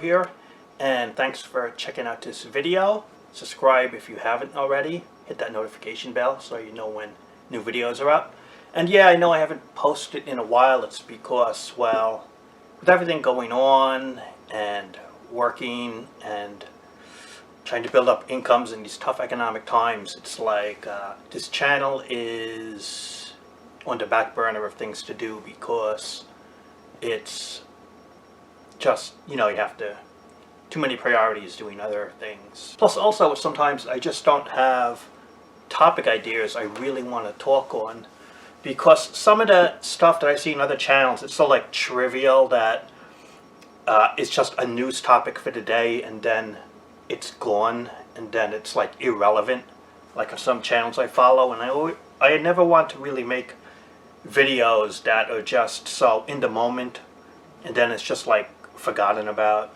here, and thanks for checking out this video. Subscribe if you haven't already. Hit that notification bell so you know when new videos are up. And yeah, I know I haven't posted in a while. It's because, well, with everything going on and working and trying to build up incomes in these tough economic times, it's like this channel is on the back burner of things to do because it's just, you have too many priorities doing other things. Plus also sometimes I just don't have topic ideas I really want to talk on, because some of the stuff that I see in other channels, it's so like trivial that it's just a news topic for the day and then it's gone, and then it's like irrelevant, like of some channels I follow. And I never want to really make videos that are just so in the moment and then it's just like forgotten about.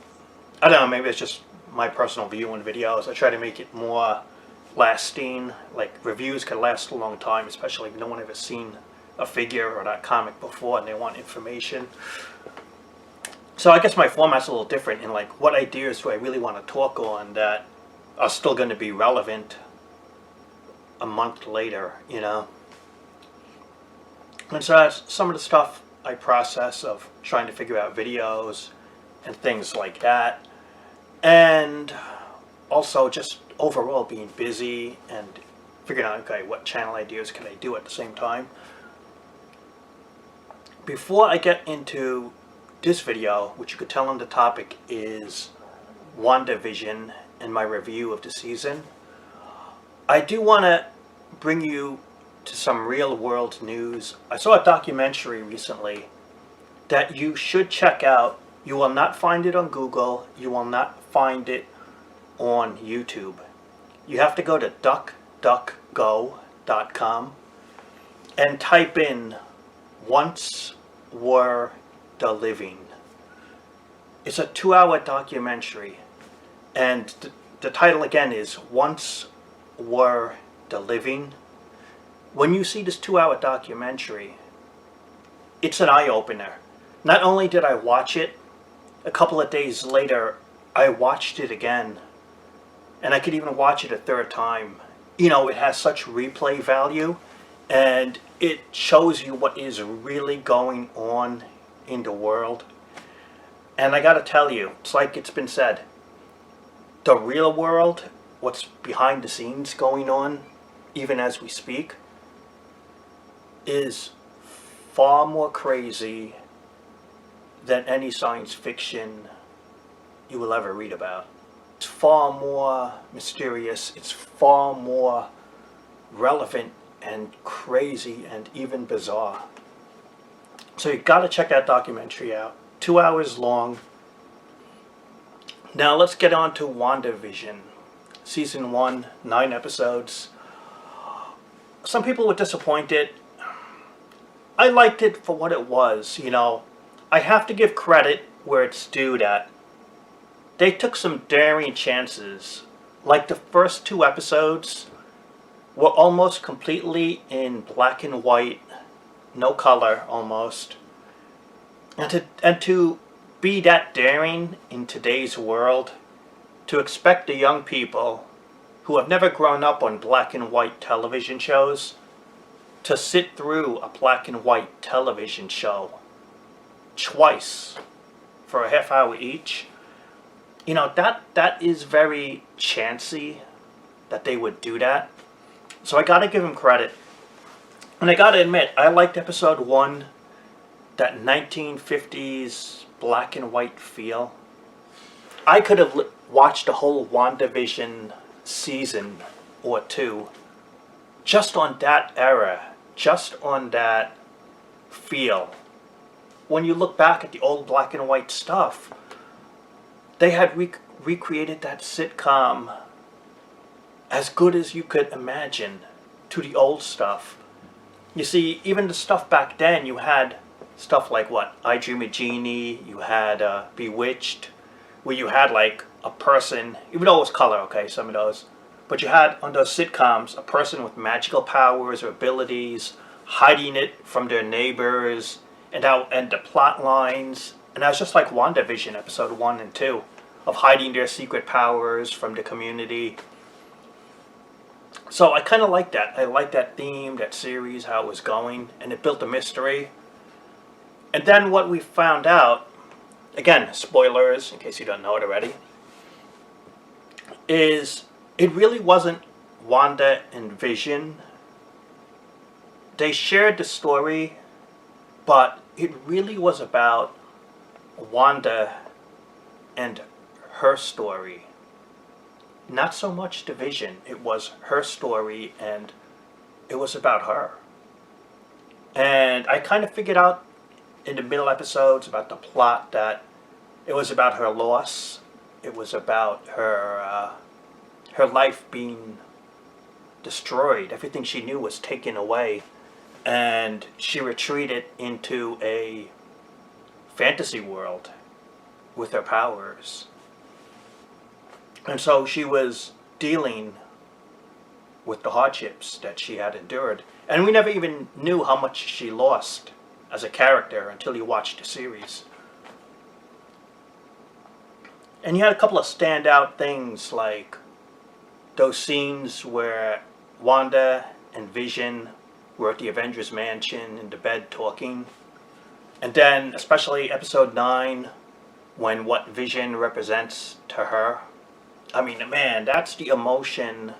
I don't know, maybe it's just my personal view on videos. I try to make it more lasting. Like reviews can last a long time, especially if no one ever seen a figure or that comic before and they want information. So I guess my format's a little different in like what ideas do I really want to talk on that are still going to be relevant a month later, And so that's some of the stuff I process of trying to figure out videos and things like that. And also just overall being busy and figuring out, okay, what channel ideas can I do at the same time. Before I get into this video, which you could tell on the topic is WandaVision and my review of the season, I do want to bring you to some real world news. I saw a documentary recently that you should check out. You will not find it on Google. You will not find it on YouTube. You have to go to duckduckgo.com and type in "Once Were the Living." It's a 2-hour documentary, and the title again is "Once Were the Living." When you see this 2-hour documentary, it's an eye-opener. Not only did I watch it, a couple of days later I watched it again, and I could even watch it a third time. It has such replay value, and it shows you what is really going on in the world. And I gotta tell you, it's like it's been said, the real world, what's behind the scenes going on, even as we speak, is far more crazy than any science fiction you will ever read about. It's far more mysterious, it's far more relevant and crazy and even bizarre. So you gotta check that documentary out. 2 hours long. Now let's get on to WandaVision. Season 1, 9 episodes. Some people were disappointed. I liked it for what it was, I have to give credit where it's due that they took some daring chances. Like the first 2 episodes were almost completely in black and white, no color almost. And to be that daring in today's world, to expect the young people who have never grown up on black and white television shows to sit through a black and white television show twice for a half hour each, that is very chancy that they would do that. So I gotta give them credit. And I gotta admit, I liked episode 1, that 1950s black and white feel. I could have watched the whole WandaVision season or 2 just on that era, just on that feel. When you look back at the old black and white stuff, they had recreated that sitcom as good as you could imagine to the old stuff. You see, even the stuff back then, you had stuff like what? I Dream of Jeannie, you had Bewitched, where you had like a person, even though it was color, okay, some of those, but you had on those sitcoms a person with magical powers or abilities, hiding it from their neighbors, and the plot lines. And that was just like WandaVision episode 1 and 2. of hiding their secret powers from the community. So I kind of like that. I like that theme, that series, how it was going, and it built a mystery. And then what we found out, again, spoilers in case you don't know it already, is it really wasn't Wanda and Vision. They shared the story, but it really was about Wanda and her story. Not so much the Vision. It was her story, and it was about her. And I kind of figured out in the middle episodes about the plot that it was about her loss. It was about her life being destroyed. Everything she knew was taken away, and she retreated into a fantasy world with her powers. And so she was dealing with the hardships that she had endured. And we never even knew how much she lost as a character until you watched the series. And you had a couple of standout things, like those scenes where Wanda and Vision were at the Avengers Mansion in the bed talking. And then especially episode 9, when what Vision represents to her. I mean, man, that's the emotion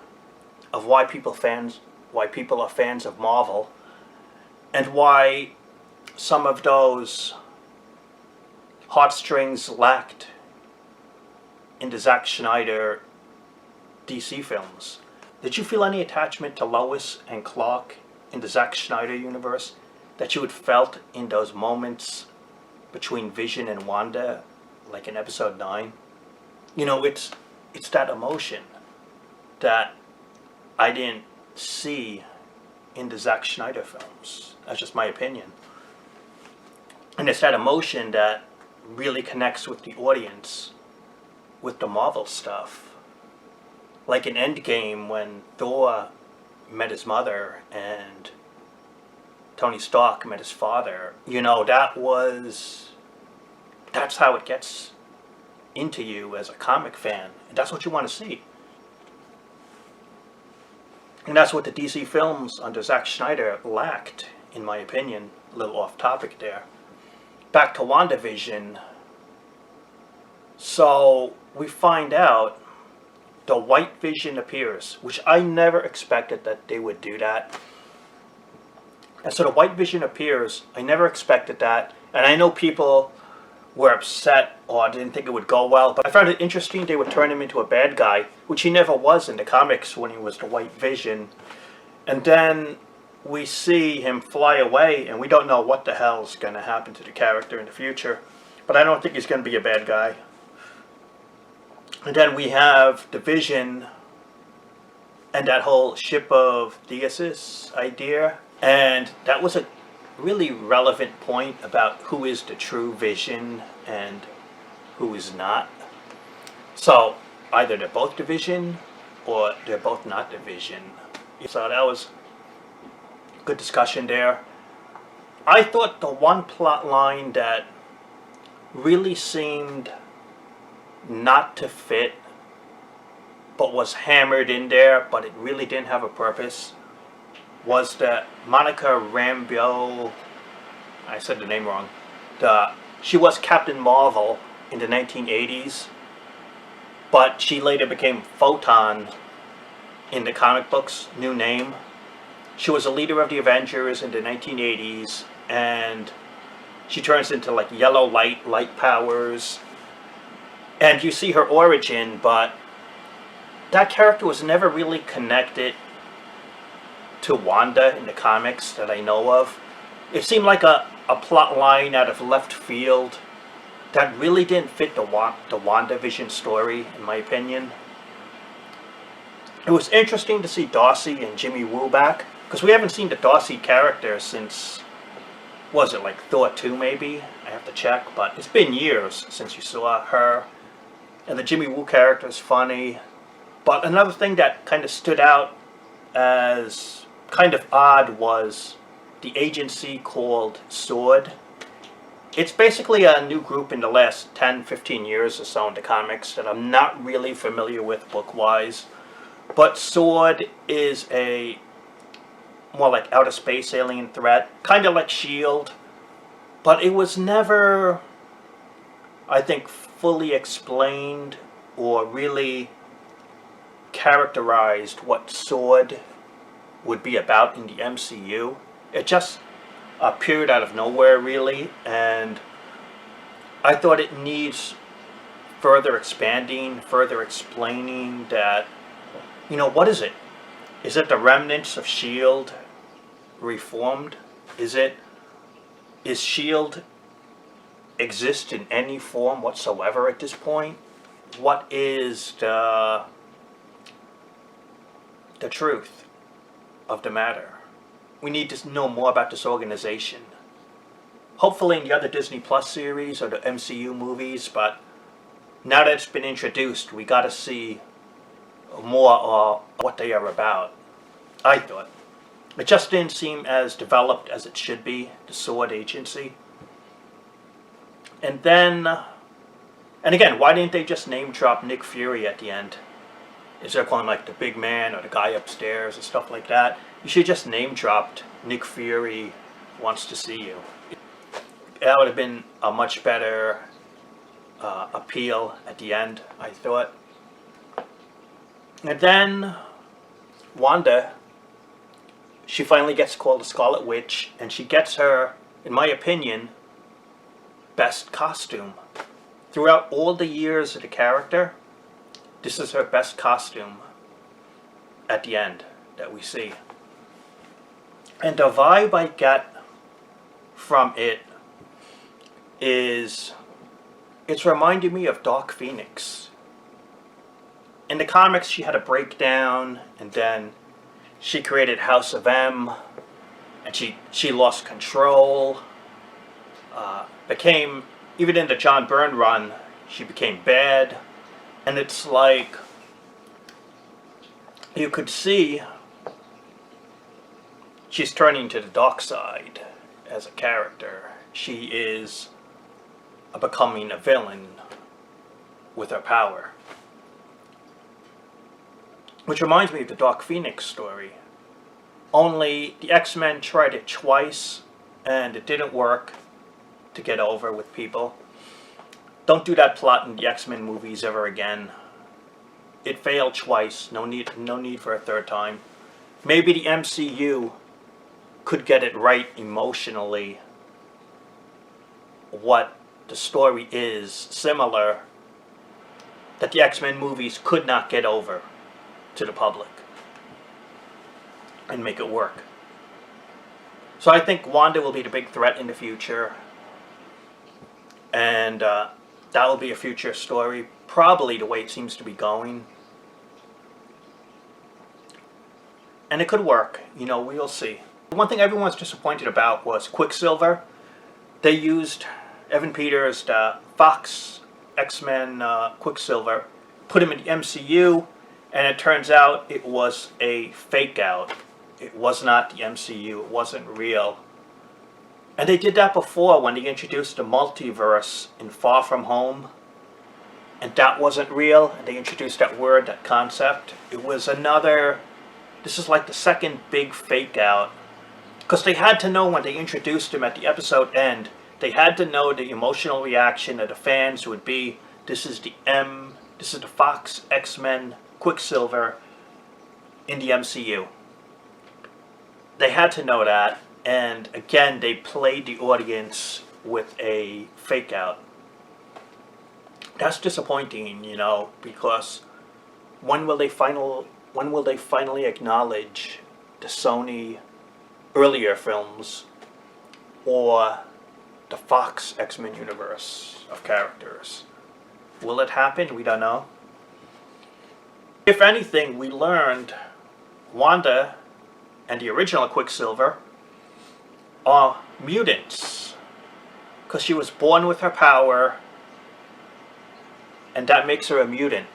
of why people are fans of Marvel, and why some of those heartstrings lacked in the Zack Snyder DC films. Did you feel any attachment to Lois and Clark in the Zack Snyder universe that you had felt in those moments between Vision and Wanda, like in episode 9? You know, it's that emotion that I didn't see in the Zack Snyder films. That's just my opinion. And it's that emotion that really connects with the audience with the Marvel stuff. Like in Endgame, when Thor met his mother and Tony Stark met his father. You know, that's how it gets into you as a comic fan. And that's what you want to see. And that's what the DC films under Zack Snyder lacked, in my opinion. A little off topic there. Back to WandaVision. So we find out the White Vision appears, which I never expected that they would do that. And so the White Vision appears. I never expected that. And I know people were upset or didn't think it would go well, but I found it interesting they would turn him into a bad guy, which he never was in the comics when he was the White Vision. And then we see him fly away, and we don't know what the hell's going to happen to the character in the future. But I don't think he's going to be a bad guy. And then we have the Vision and that whole ship of Theseus idea. And that was a really relevant point about who is the true Vision and who is not. So either they're both the Vision or they're both not the Vision. So that was good discussion there. I thought the one plot line that really seemed not to fit but was hammered in there, but it really didn't have a purpose, was that Monica Rambeau, I said the name wrong, she was Captain Marvel in the 1980s, but she later became Photon in the comic books, new name. She was a leader of the Avengers in the 1980s, and she turns into like yellow light powers, and you see her origin, but that character was never really connected to Wanda in the comics that I know of. It seemed like a plot line out of left field that really didn't fit the WandaVision story, in my opinion. It was interesting to see Darcy and Jimmy Woo back, because we haven't seen the Darcy character since, was it like Thor 2 maybe? I have to check, but it's been years since you saw her. And the Jimmy Woo character is funny. But another thing that kind of stood out as kind of odd was the agency called SWORD. It's basically a new group in the last 10, 15 years or so in the comics that I'm not really familiar with book-wise. But Sword is a more like outer space alien threat, kind of like S.H.I.E.L.D., but it was never, I think, fully explained or really characterized what Sword would be about in the MCU. It just appeared out of nowhere, really, and I thought it needs further expanding, further explaining that, what is it? Is it the remnants of S.H.I.E.L.D. reformed? Is S.H.I.E.L.D. exist in any form whatsoever at this point? What is the truth of the matter? We need to know more about this organization. Hopefully in the other Disney Plus series or the MCU movies, but now that it's been introduced, we gotta see more of what they are about, I thought. It just didn't seem as developed as it should be, the Sword Agency. And then, and again, why didn't they just name drop Nick Fury at the end? Instead of calling him like the big man or the guy upstairs and stuff like that, you should just name dropped Nick Fury wants to see you. That would have been a much better appeal at the end, I thought. And then Wanda, she finally gets called the Scarlet Witch, and she gets her, in my opinion, best costume. Throughout all the years of the character, this is her best costume at the end that we see. And the vibe I get from it is, it's reminding me of Dark Phoenix. In the comics, she had a breakdown, and then she created House of M, and she lost control. Became, even in the John Byrne run, she became bad. And it's like, you could see she's turning to the dark side as a character. She is becoming a villain with her power. Which reminds me of the Dark Phoenix story. Only the X-Men tried it twice and it didn't work to get over with people. Don't do that plot in the X-Men movies ever again. It failed twice. No need for a third time. Maybe the MCU could get it right emotionally. What the story is similar that the X-Men movies could not get over to the public and make it work. So I think Wanda will be the big threat in the future, and that will be a future story, probably the way it seems to be going. And it could work, we'll see. One thing everyone's disappointed about was Quicksilver. They used Evan Peters, the Fox X-Men Quicksilver, put him in the MCU, and it turns out it was a fake out. It was not the MCU, it wasn't real. And they did that before when they introduced the multiverse in Far From Home. And that wasn't real, and they introduced that word, that concept. It was another, this is like the second big fake out. Because they had to know when they introduced him at the episode end, they had to know the emotional reaction of the fans would be, this is the Fox X-Men Quicksilver in the MCU. They had to know that, and again, they played the audience with a fake out. That's disappointing, because when will they finally acknowledge the Sony earlier films or the Fox X-Men universe of characters? Will it happen? We don't know. If anything, we learned Wanda and the original Quicksilver are mutants, because she was born with her power, and that makes her a mutant.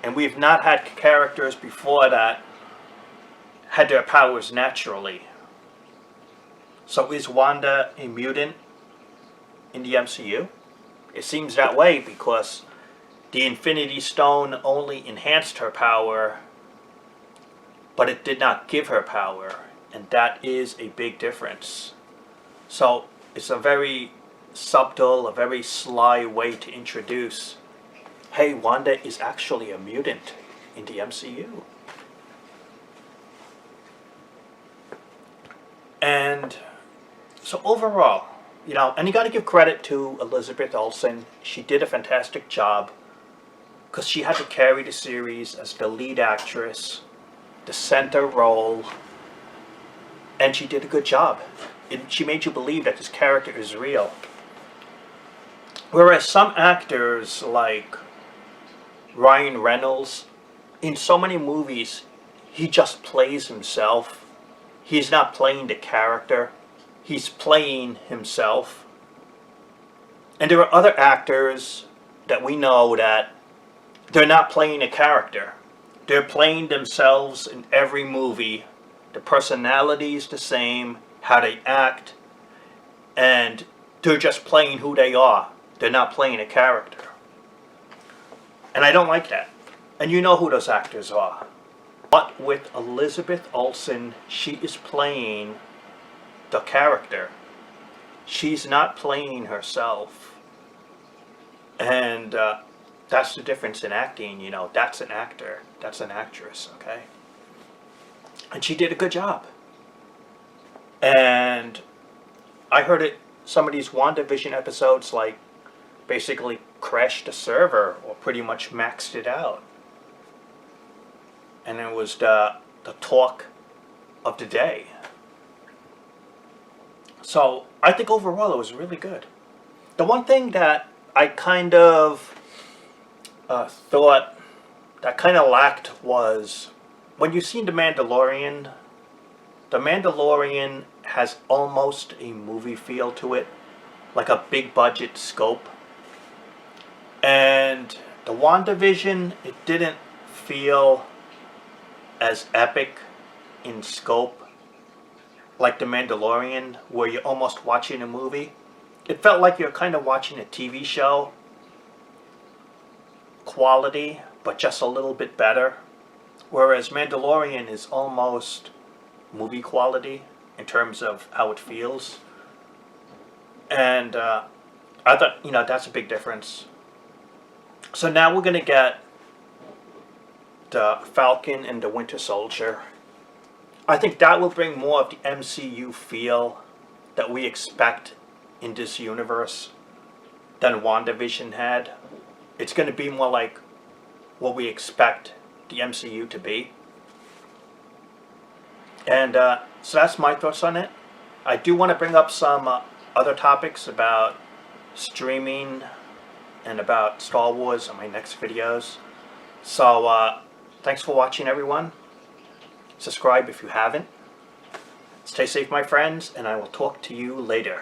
And we've not had characters before that had their powers naturally. So is Wanda a mutant? in the MCU? It seems that way because the Infinity Stone only enhanced her power, but it did not give her power, and that is a big difference. So it's a very subtle, a very sly way to introduce, hey, Wanda is actually a mutant in the MCU. And so overall, and you got to give credit to Elizabeth Olsen. She did a fantastic job because she had to carry the series as the lead actress, the center role, and she did a good job. She made you believe that this character is real. Whereas some actors like Ryan Reynolds, in so many movies, he just plays himself. He's not playing the character. He's playing himself. And there are other actors that we know that they're not playing a character. They're playing themselves in every movie. The personality is the same, how they act, and they're just playing who they are. They're not playing a character. And I don't like that. And you know who those actors are. But with Elizabeth Olsen, she is playing the character. She's not playing herself. And that's the difference in acting. That's an actor. That's an actress, okay? And she did a good job. And I heard some of these WandaVision episodes, like, basically crashed the server or pretty much maxed it out. And it was the talk of the day. So I think overall it was really good. The one thing that I kind of thought that kind of lacked was when you've seen The Mandalorian has almost a movie feel to it, like a big budget scope. And the WandaVision, it didn't feel as epic in scope like The Mandalorian, where you're almost watching a movie. It felt like you're kind of watching a TV show quality, but just a little bit better. Whereas Mandalorian is almost movie quality in terms of how it feels. And I thought, that's a big difference. So now we're going to get the Falcon and the Winter Soldier. I think that will bring more of the MCU feel that we expect in this universe than WandaVision had. It's going to be more like what we expect the MCU to be. And so that's my thoughts on it. I do want to bring up some other topics about streaming and about Star Wars in my next videos. So thanks for watching, everyone. Subscribe if you haven't. Stay safe, my friends, and I will talk to you later.